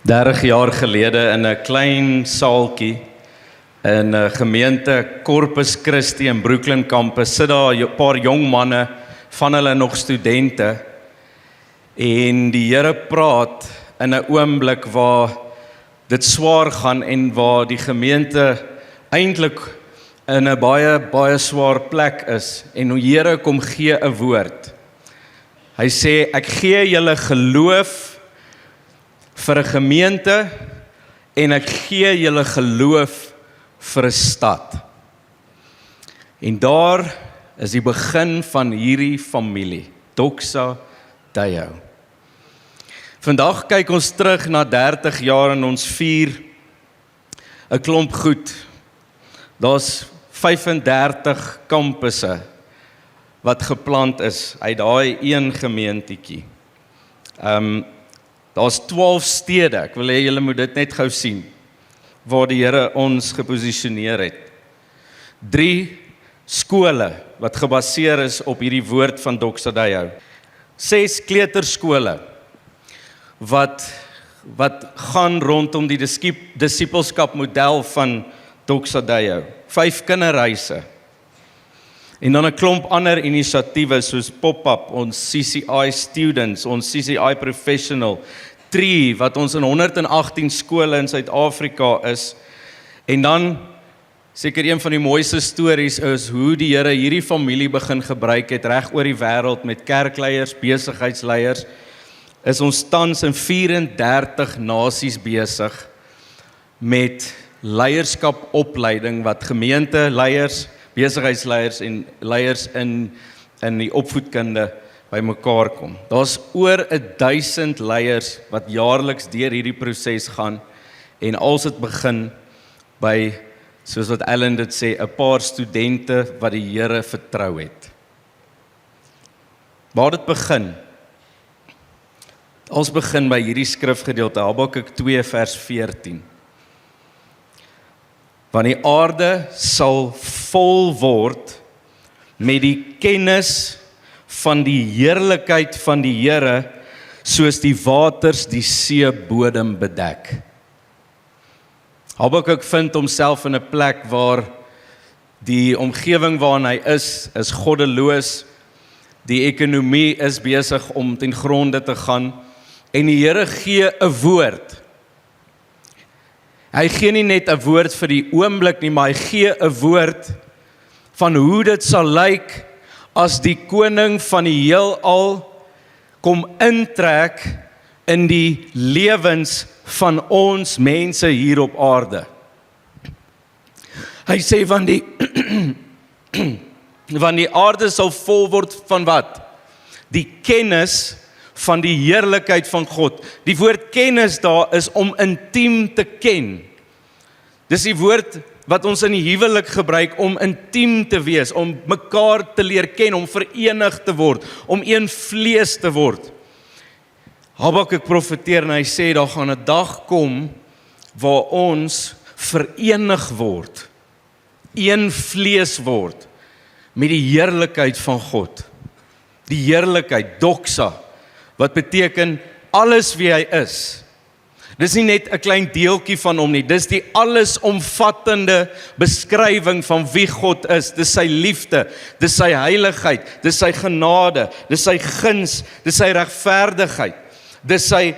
30 jaar gelede in 'n klein saaltjie in 'n gemeente Corpus Christi in Brooklyn Campus sit daar 'n paar jong manne, van hulle nog studente, en die Here praat in 'n oomblik waar dit swaar gaan en waar die gemeente eintlik in 'n baie swaar plek is, en die Here kom gee 'n woord. Hy sê, ek gee julle geloof vir 'n gemeente en ek gee julle geloof vir 'n stad. En daar is die begin van hierdie familie, Doxa Deo. Vandag kyk ons terug na 30 jaar en ons vier 'n klomp goed. Daar's 35 kampusse wat geplant is uit daai een gemeentjie. Daar's 12 stede, ek wil hê julle moet dit net gou sien, waar die Here ons geposisioneer het. 3 skole wat gebaseer is op hierdie woord van Doxa Deo. 6 kleuterskole wat gaan rondom die disippelskap model van Doxa Deo. 5 kinderhuise. En dan 'n klomp ander inisiatiewe soos Pop-up, ons CCI Students, ons CCI Professional, Tree wat ons in 118 skole in Suid-Afrika is. En dan seker een van die mooiste stories is hoe die Here hierdie familie begin gebruik het reg oor die wêreld met kerkleiers, besigheidsleiers. Is ons tans in 34 nasies besig met leierskapopleiding wat gemeenteleiers, besigheidsleiers en leiers in die opvoedkunde bymekaar kom. Daar's oor 1000 leiers wat jaarliks deur hierdie proses gaan, en als dit begin by, soos wat Ellen dit sê, 'n paar studente wat die Here vertrou het. Waar dit begin? Ons begin by hierdie skrifgedeelte, Habakuk 2 vers 14. Want die aarde sal vol word met die kennis van die heerlikheid van die Here, soos die waters die seebodem bedek. Habakuk vind homself in 'n plek waar die omgewing waarin hy is goddeloos, die ekonomie is besig om ten gronde te gaan, en die Here gee 'n woord. Hy gee nie net 'n woord vir die oomblik nie, maar hy gee 'n woord van hoe dit sal lyk as die koning van die heelal kom intrek in die lewens van ons mense hier op aarde. Hy sê van die aarde sal vol word van wat? Die kennis van die heerlikheid van God. Die woord kennis daar is om intiem te ken. Dis die woord wat ons in die huwelik gebruik om intiem te wees, om mekaar te leer ken, om verenig te word, om een vlees te word. Habakuk profeteer en hy sê daar gaan 'n dag kom waar ons verenig word, een vlees word met die heerlikheid van God. Die heerlikheid, doxa, wat beteken alles wie hy is. Dis nie net 'n klein deeltjie van hom nie, dis die allesomvattende beskrywing van wie God is. Dis sy liefde, dis sy heiligheid, dis sy genade, dis sy guns, dis sy regverdigheid, dis sy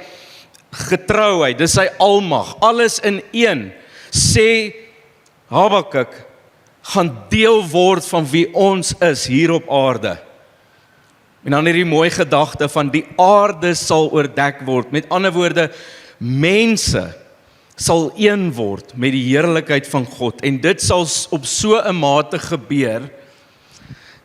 getrouheid, dis sy almag, alles in een, sê Habakuk, gaan deel word van wie ons is hier op aarde. En dan hierdie mooi gedagte van die aarde sal oordek word. Met ander woorde, mense sal een word met die heerlikheid van God. En dit sal op so 'n mate gebeur,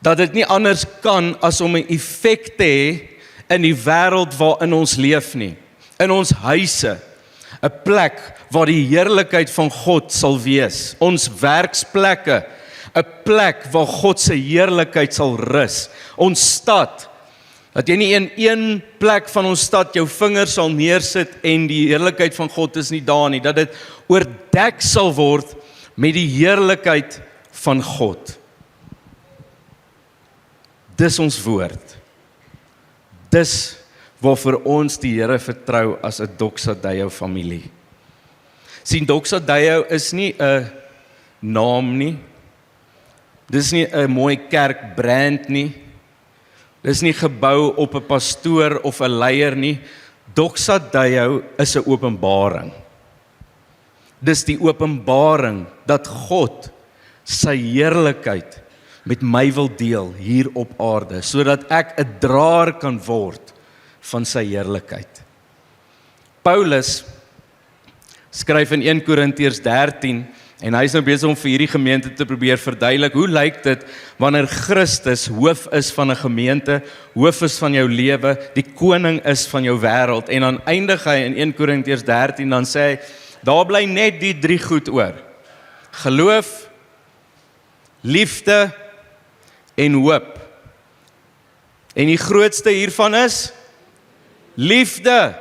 dat dit nie anders kan as om 'n effek te hê in die wêreld waarin ons leef nie. In ons huise, 'n plek waar die heerlikheid van God sal wees. Ons werksplekke, 'n plek waar God se heerlikheid sal rus. Ons stad, dat jy nie in een plek van ons stad jou vinger sal neersit en die heerlikheid van God is nie daar nie, dat dit oordek sal word met die heerlikheid van God. Dis ons woord. Dis waarvoor ons die Here vertrou as 'n Doxa Deo familie. Sien, Doxa Deo is nie 'n naam nie. Dis nie 'n mooi kerkbrand nie. Dis nie gebou op 'n pastoor of 'n leier nie. Doxa Deo is 'n openbaring. Dis die openbaring dat God sy heerlikheid met my wil deel hier op aarde, sodat ek 'n draer kan word van sy heerlikheid. Paulus skryf in 1 Korintiërs 13 en hy is nou besig om vir hierdie gemeente te probeer verduidelik, hoe lyk dit wanneer Christus hoof is van 'n gemeente, hoof is van jou lewe, die koning is van jou wêreld, en dan eindig hy in 1 Korintiërs 13, dan sê hy, daar bly net die 3 goed oor. Geloof, liefde en hoop. En die grootste hiervan is liefde.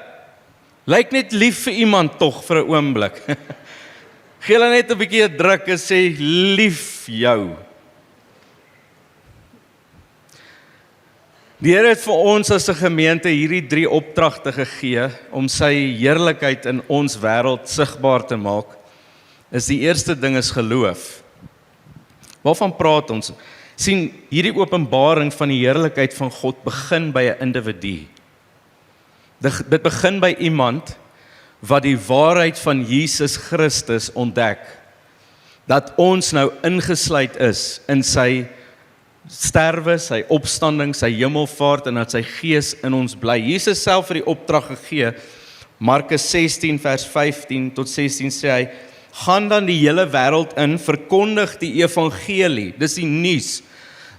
Lyk net lief vir iemand tog vir 'n oomblik. Gee hulle net 'n bietjie 'n druk en sê lief jou. Die Here het vir ons as 'n gemeente hierdie 3 opdragte gegee om sy heerlikheid in ons wêreld sigbaar te maak. Is die eerste ding is geloof. Waarvan praat ons? Sien, hierdie openbaring van die heerlikheid van God begin by 'n individu. Dit begin by iemand wat die waarheid van Jesus Christus ontdek, dat ons nou ingesluit is in sy sterwe, sy opstanding, sy hemelvaart, en dat sy gees in ons bly. Jesus self het die opdrag gegee, Markus 16 vers 15 tot 16 sê hy, gaan dan die hele wêreld in, verkondig die evangelie, dis die nuus,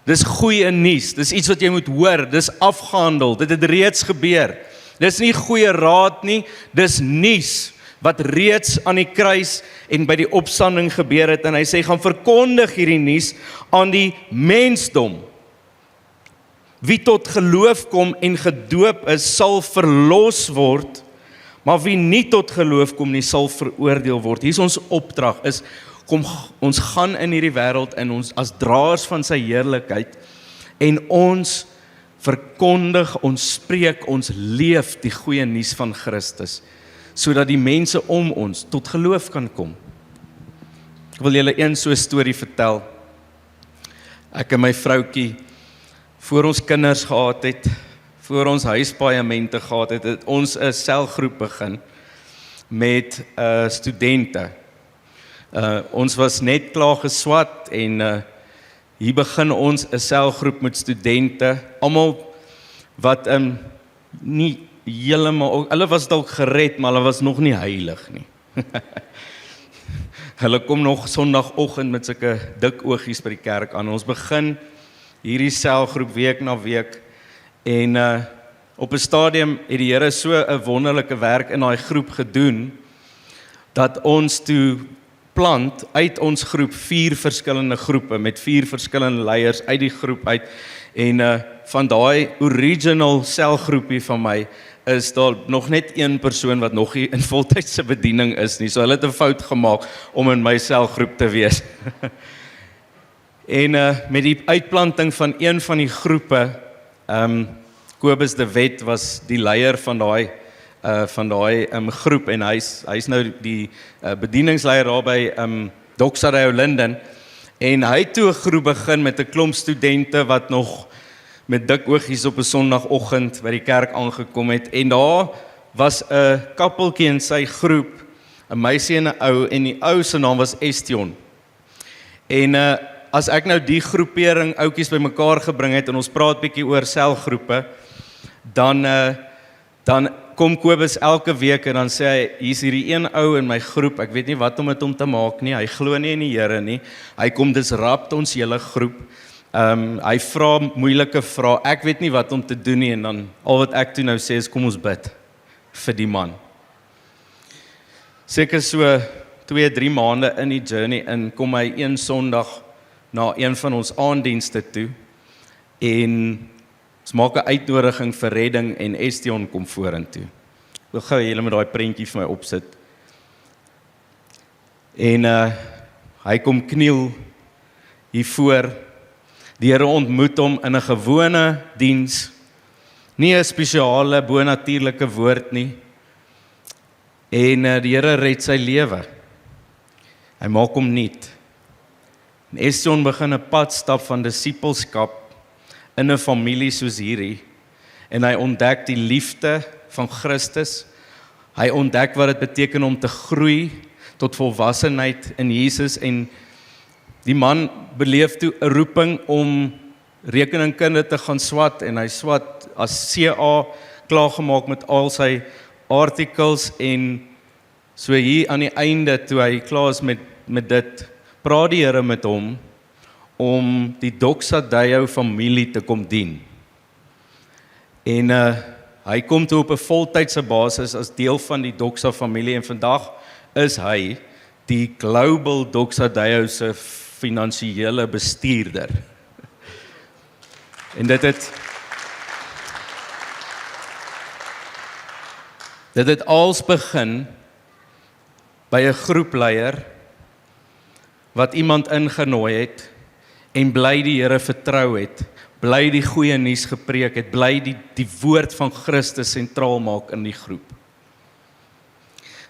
dis goeie nuus, dis iets wat jy moet hoor, dis afgehandel, dit het reeds gebeur. Dis nie goeie raad nie, dis nuus wat reeds aan die kruis en by die opstanding gebeur het, en hy sê, gaan verkondig hierdie nuus aan die mensdom. Wie tot geloof kom en gedoop is, sal verlos word, maar wie nie tot geloof kom nie, sal veroordeel word. Hier is ons opdrag, kom, ons gaan in hierdie wêreld in ons as draers van sy heerlikheid, en ons verkondig, ons spreek, ons leef die goeie nuus van Christus, sodat die mense om ons tot geloof kan kom. Ek wil julle een so 'n storie vertel. Ek en my vroutjie, voor ons kinders gehad het, voor ons huispaaiamente gehad het, het ons 'n selgroep begin met studente. Ons was net klaar geswat en hier begin ons 'n selgroep met studente, almal wat nie heeltemal, hulle was dalk gered, maar hulle was nog nie heilig nie. Hulle kom nog Sondagoggend met sulke dik oogies by die kerk aan. Ons begin hierdie selgroep week na week, en op 'n stadium het die Here so 'n wonderlike werk in daai groep gedoen, dat ons toe plant uit ons groep 4 verskillende groepe, met 4 verskillende leiers uit die groep uit, en van daai original selgroepie van my, is daar nog net een persoon wat nog nie in voltydse bediening is nie, so hulle het 'n fout gemaak om in my selgroep te wees. En met die uitplanting van een van die groepe, Kobus de Wet was die leier van daai groep, en hy's nou die bedieningsleier daar by Doxa Deo Linden, en hy het toe 'n groep begin met 'n klomp studente wat nog met dik oogies op 'n Sondagoggend by die kerk aangekom het, en daar was 'n kappeltjie in sy groep, 'n meisie en 'n ou, en die ou se naam was Estion. En as ek nou die groepering ouetjies bymekaar gebring het, en ons praat bietjie oor selgroepe, dan kom Kobus elke week en dan sê hy, hier's hierdie een ou in my groep, ek weet nie wat om met hom te maak nie, hy glo nie in die Here nie, hy kom disrupt ons hele groep, hy vra moeilike vrae, ek weet nie wat om te doen nie, en dan al wat ek toe nou sê is, kom ons bid vir die man. Seker so 2-3 maande in die journey in, kom hy een Sondag na een van ons aanddienste toe, en ons maak 'n uitnodiging vir redding, en Estion kom vorentoe. Ek wil gou julle met daai prentjie vir my opsit. En hy kom kniel hier voor. Die Here ontmoet hom in 'n gewone diens, Nie 'n spesiale bonatuurlike woord nie. En die Here red sy lewe. Hy maak hom nuut. En Eston begin 'n pad stap van disippelskap in 'n familie soos hierdie. En hy ontdek die liefde van Christus. Hy ontdek wat dit beteken om te groei tot volwassenheid in Jesus. En die man beleef toe 'n roeping om rekeningkunde te gaan swat. En hy swat as CA klaargemaak met al sy artikels. En so hier aan die einde, toe hy klaar is met dit, praat die Here met hom om die Doxa Deo familie te kom dien. En hy kom toe op 'n voltydse basis as deel van die Doxa familie en vandag is hy die Global Doxa Deo se finansiële bestuurder. En dit het als begin by 'n groepleier wat iemand ingenooi het en bly die Here vertrou het, bly die goeie nuus gepreek het, bly die woord van Christus sentraal maak in die groep.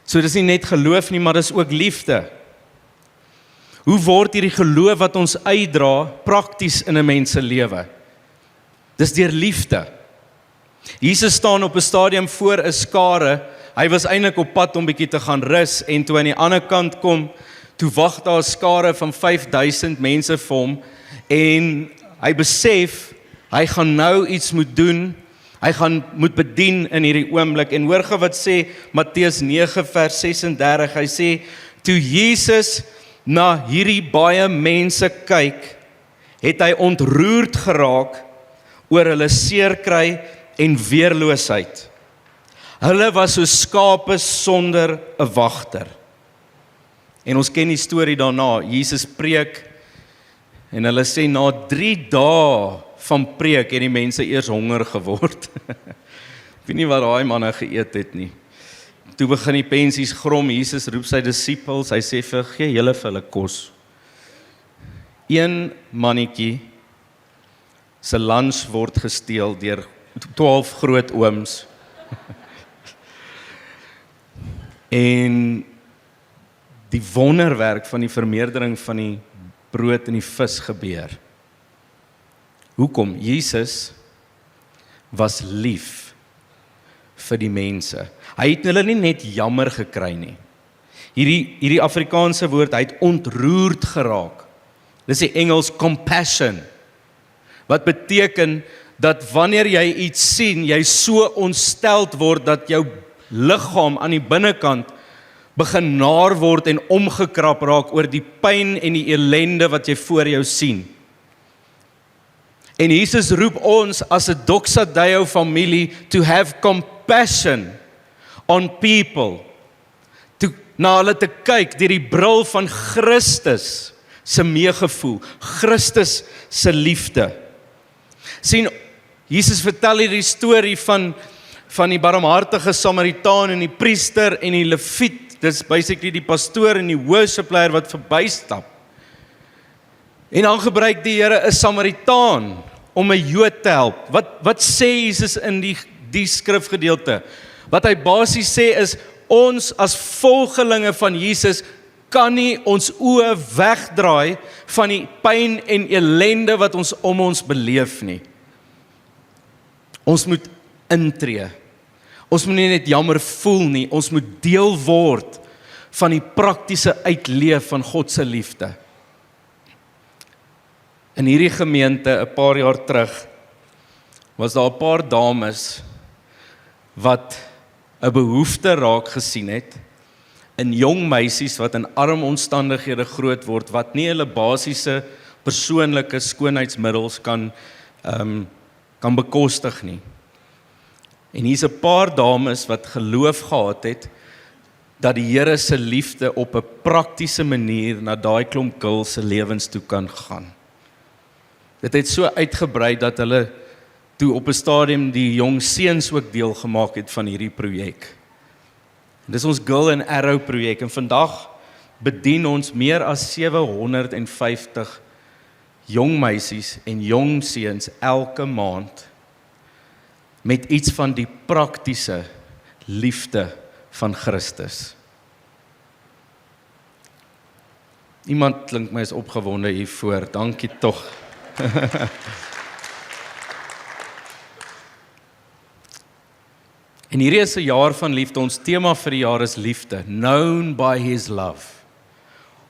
So dis nie net geloof nie, maar dis ook liefde. Hoe word hierdie geloof wat ons uitdra prakties in 'n mens se lewe? Dis deur liefde. Jesus staan op 'n stadium voor 'n skare. Hy was eintlik op pad om bietjie te gaan rus en toe aan die ander kant kom, toe wag daar 'n skare van 5000 mense vir hom en hy besef hy gaan nou iets moet doen. Hy gaan moet bedien in hierdie oomblik en hoor gou wat sê Matteus 9 vers 36. Hy sê toe Jesus na hierdie baie mense kyk, het hy ontroerd geraak oor hulle seerkry en weerloosheid. Hulle was so skape sonder 'n wagter. En ons ken die storie daarna. Jesus preek en hulle sê na 3 dae van preek het die mense eers honger geword. Ek weet nie wat daai manne geëet het nie. Toe begin die pensies grom. Jesus roep sy disippels. Hy sê vir gee julle vir hulle kos. Een mannetjie se lunch word gesteel deur 12 groot ooms. En die wonderwerk van die vermeerdering van die brood en die vis gebeur. Hoekom? Jesus was lief vir die mense. Hy het hulle nie net jammer gekry nie. Hierdie Afrikaanse woord, hy het ontroerd geraak. Dis die Engels compassion. Wat beteken dat wanneer jy iets sien, jy so ontsteld word dat jou liggaam aan die binnekant begin naar word en omgekrap raak oor die pyn en die ellende wat jy voor jou sien. En Jesus roep ons as 'n Doxa Deo familie to have compassion on people, na hulle te kyk deur die bril van Christus se meegevoel, Christus se liefde. Sien, Jesus vertel hierdie storie van die barmhartige Samaritaan en die priester en die leviet. Dis basically die pastoor en die worship leier wat verbystap. En dan gebruik die Here 'n Samaritaan om 'n Jood te help. Wat sê Jesus in die skrifgedeelte? Wat hy basies sê is, ons as volgelinge van Jesus kan nie ons oë wegdraai van die pyn en ellende wat ons om ons beleef nie. Ons moet intree. Ons moet nie net jammer voel nie, ons moet deel word van die praktiese uitleef van God se liefde. In hierdie gemeente 'n paar jaar terug was daar 'n paar dames wat 'n behoefte raak gesien het in jong meisies wat in arm omstandighede groot word, wat nie hulle basiese persoonlike skoonheidsmiddels kan bekostig nie. En hier's 'n paar dames wat geloof gehad het dat die Here se liefde op 'n praktiese manier na daai klomp girls se lewens toe kan gaan. Dit het so uitgebrei dat hulle toe op 'n stadium die jong seuns ook deel gemaak het van hierdie projek. Dis ons Girl and Arrow projek en vandag bedien ons meer as 750 jong meisies en jong seuns elke maand met iets van die praktiese liefde van Christus. Iemand klink my is opgewonde hiervoor, dankie tog. En hierdie is 'n jaar van liefde, ons tema vir die jaar is liefde, known by his love,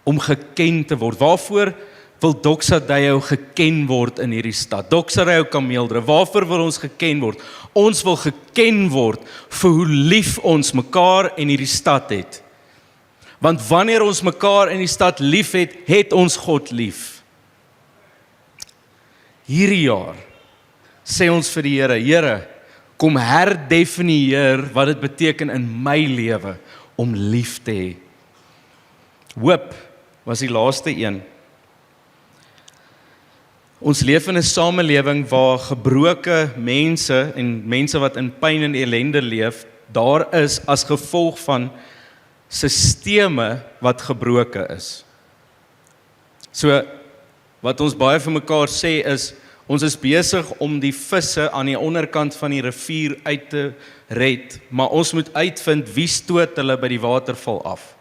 om geken te word. Waarvoor wil Doxadeyo geken word in hierdie stad? Doxadeyo Kameeldrift, waarvoor wil ons geken word? Ons wil geken word vir hoe lief ons mekaar en hierdie stad het. Want wanneer ons mekaar in die stad lief het, het ons God lief. Hierdie jaar sê ons vir die Here, Here, kom herdefinieer wat dit beteken in my lewe om lief te hê. Hoop was die laaste een. Ons leef in 'n samelewing waar gebroke mense en mense wat in pyn en ellende leef, daar is as gevolg van sisteme wat gebroke is. So, wat ons baie vir mekaar sê is, ons is besig om die visse aan die onderkant van die rivier uit te red, maar ons moet uitvind wie stoot hulle by die waterval af.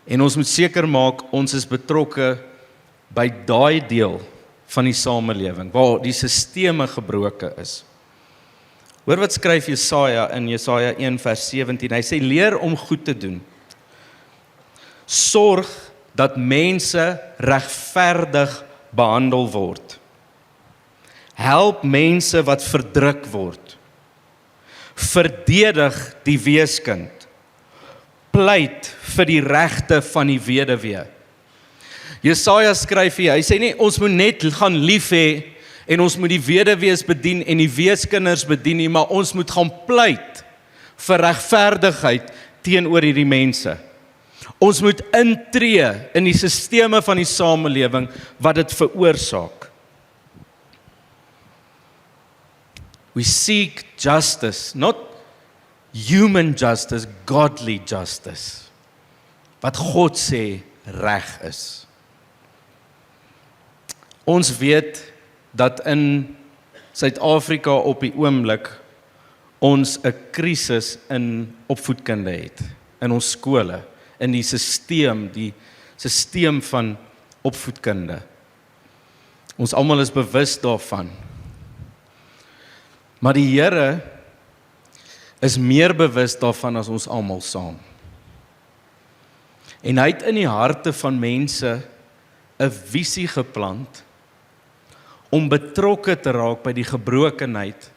En ons moet seker maak, ons is betrokke by daai deel van die samelewing, waar die sisteme gebroke is. Hoor wat skryf Jesaja in Jesaja 1 vers 17, hy sê, leer om goed te doen. Sorg dat mense regverdig behandel word. Help mense wat verdruk word. Verdedig die weeskind. Pleit vir die regte van die weduwee. Jesaja skryf hier, hy sê nie, ons moet net gaan lief hê en ons moet die weduwees bedien en die weeskinders bedien nie, maar ons moet gaan pleit vir regverdigheid teenoor hierdie mense. Ons moet intree in die sisteme van die samelewing wat dit veroorsaak. We seek justice, not human justice, godly justice. Wat God sê reg is. Ons weet dat in Suid-Afrika op die oomblik ons 'n krisis in opvoedkunde het, in ons skole, in die sisteem van opvoedkunde. Ons almal is bewus daarvan. Maar die Here is meer bewus daarvan as ons almal saam. En hy het in die harte van mense 'n visie geplant om betrokke te raak by die gebrokenheid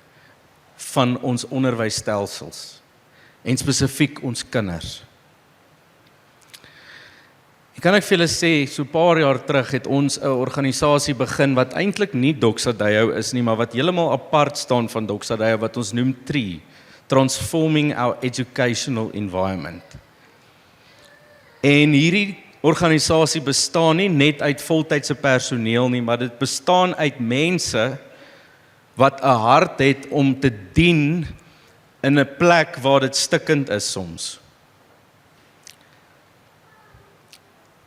van ons onderwysstelsels en spesifiek ons kinders. Kan ek vir julle sê, so 'n paar jaar terug het ons 'n organisasie begin wat eintlik nie Doxadeyo is nie, maar wat heeltemal apart staan van Doxadeyo, wat ons noem TREE, Transforming Our Educational Environment. En hierdie organisasie bestaan nie net uit voltydse personeel nie, maar dit bestaan uit mense wat 'n hart het om te dien in 'n plek waar dit stikkend is soms.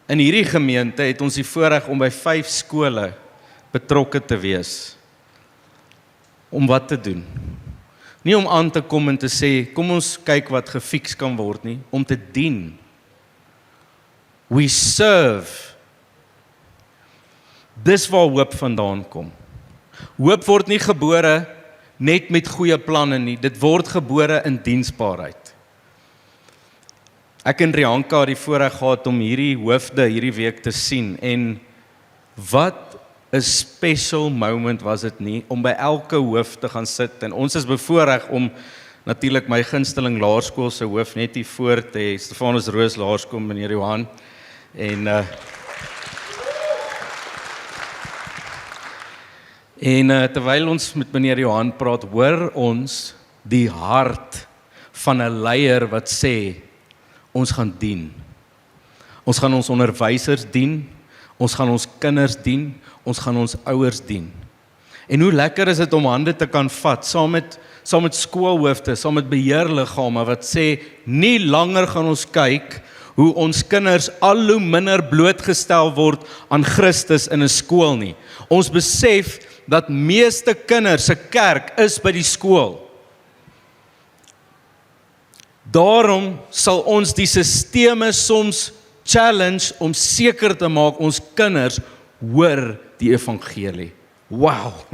In hierdie gemeente het ons die voorreg om by 5 skole betrokke te wees. Om wat te doen? Nie om aan te kom en te sê, kom ons kyk wat gefiks kan word nie, om te dien. We serve. Dis waar hoop vandaan kom. Hoop word nie gebore net met goeie planne nie, dit word gebore in diensbaarheid. Ek en Rianka het die voorreg gehad om hierdie hoofde hierdie week te sien en wat 'n special moment was dit nie, om by elke hoof te gaan sit en ons is bevoorreg om natuurlik my gunsteling laerskool se hoof net hier voor te hê, Stefanus Roos Laerskool, meneer Johan, en terwyl ons met meneer Johan praat, hoor ons die hart van 'n leier wat sê, ons gaan dien. Ons gaan ons onderwysers dien, ons gaan ons kinders dien, ons gaan ons ouers dien. En hoe lekker is dit om hande te kan vat, saam met skoolhoofde, saam met beheerliggame wat sê, nie langer gaan ons kyk hoe ons kinders al hoe minder blootgestel word aan Christus in 'n skool nie. Ons besef dat meeste kinders se kerk is by die skool. Daarom sal ons die sisteme soms challenge om seker te maak ons kinders hoor die evangelie. Wow.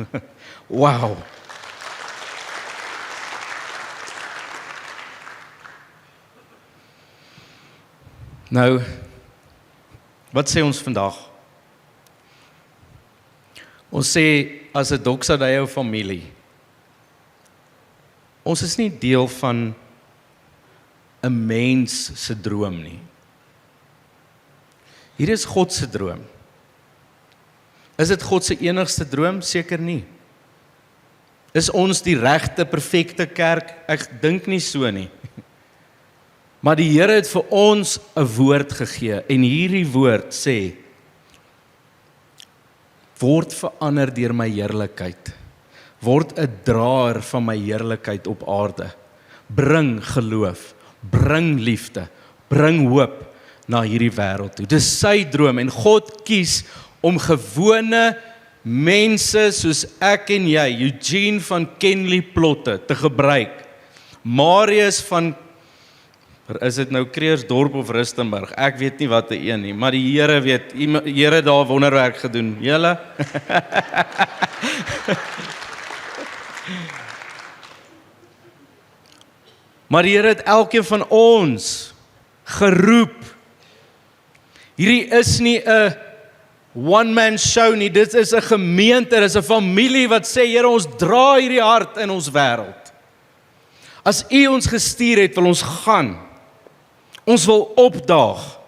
Wow. Nou, wat sê ons vandag? Ons sê as 'n Doxa Deo familie, ons is nie deel van 'n mens se droom nie. Hier is God se droom. Is dit God se enigste droom? Seker nie. Is ons die regte, perfekte kerk? Ek dink nie so nie. Maar die Here het vir ons 'n woord gegee en hierdie woord sê, word verander deur my heerlikheid. Word 'n draer van my heerlikheid op aarde. Bring geloof, bring liefde, bring hoop na hierdie wêreld toe. Dis sy droom en God kies om gewone mense soos ek en jy, Eugene van Kenley Plotte, te gebruik. Marius van, is dit nou Kreersdorp of Rustenburg? Ek weet nie wat die een nie, maar die Here weet, die Here daar wonderwerk gedoen. Julle? Maar die Here het elkeen van ons geroep. Hierdie is nie 'n one-man show nie, dit is 'n gemeente, dit is 'n familie wat sê, Here, ons dra hierdie hart in ons wêreld. As U ons gestuur het, wil ons gaan. Ons wil opdaag.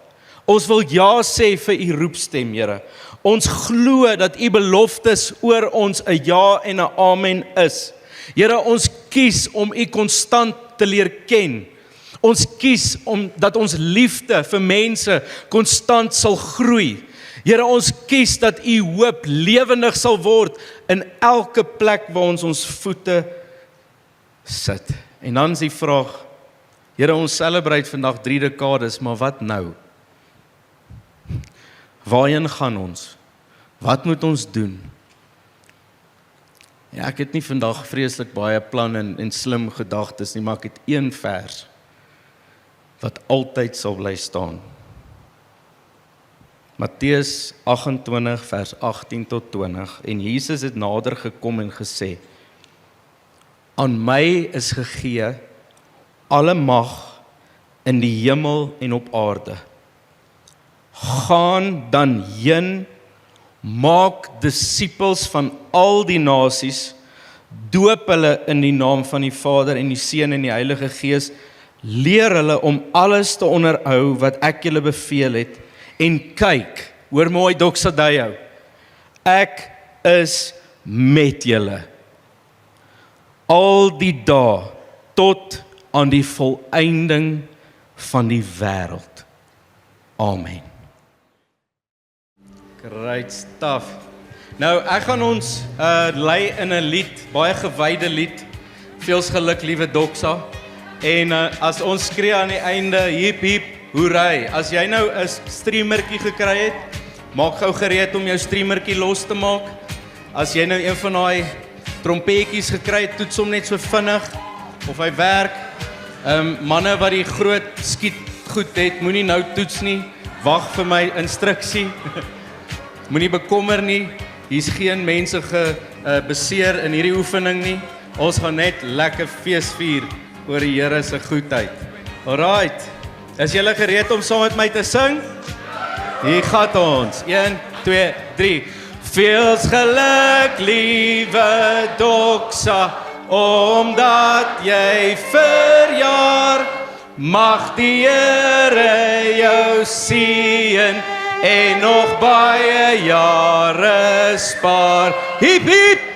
Ons wil ja sê vir U roepstem, Here. Ons glo dat U beloftes oor ons 'n ja en 'n amen is. Here, ons kies om U konstant te leer ken. Ons kies om dat ons liefde vir mense konstant sal groei. Here, ons kies dat U hoop lewendig sal word in elke plek waar ons voete sit. En dan is die vraag, Here, ons celebrate vandag 3 dekades, maar wat nou? Waarheen gaan ons? Wat moet ons doen? Ja, ek het nie vandag vreeslik baie plan en slim gedagtes nie, maar ek het een vers wat altyd sal bly staan. Matteus 28 vers 18 tot 20 en Jesus het nader gekom en gesê, aan my is gegee alle mag in die hemel en op aarde. Gaan dan heen, maak disippels van al die nasies, doop hulle in die naam van die Vader en die Seun en die Heilige Gees, leer hulle om alles te onderhou wat ek julle beveel het, en kyk, hoor mooi Doxa Deo, ek is met julle, al die dae, tot aan die volëinding van die wêreld. Amen. Great stuff. Nou, ek gaan ons lei in 'n lied, baie gewyde lied, Veels geluk, liewe Doxa. En as ons skree aan die einde, hiep hiep, hoerai. As jy nou 'n streamertjie gekry het, maak gou gereed om jou streamertjie los te maak. As jy nou een van daai trompetjies gekry het, toets hom net so vinnig, of hy werk. Manne wat die groot skiet goed het, moenie nou toets nie, wag vir my instruksie. Moenie bekommer nie, hier's geen mense beseer in hierdie oefening nie. Ons gaan net lekker fees vier oor die Here se goedheid. Alright, is julle gereed om saam met my te sing? Hier gaan ons, 1, 2, 3. Veels geluk, liewe Doxa, omdat jy verjaar, mag die Here jou seën en nog baie jare spaar. Hiep hiep!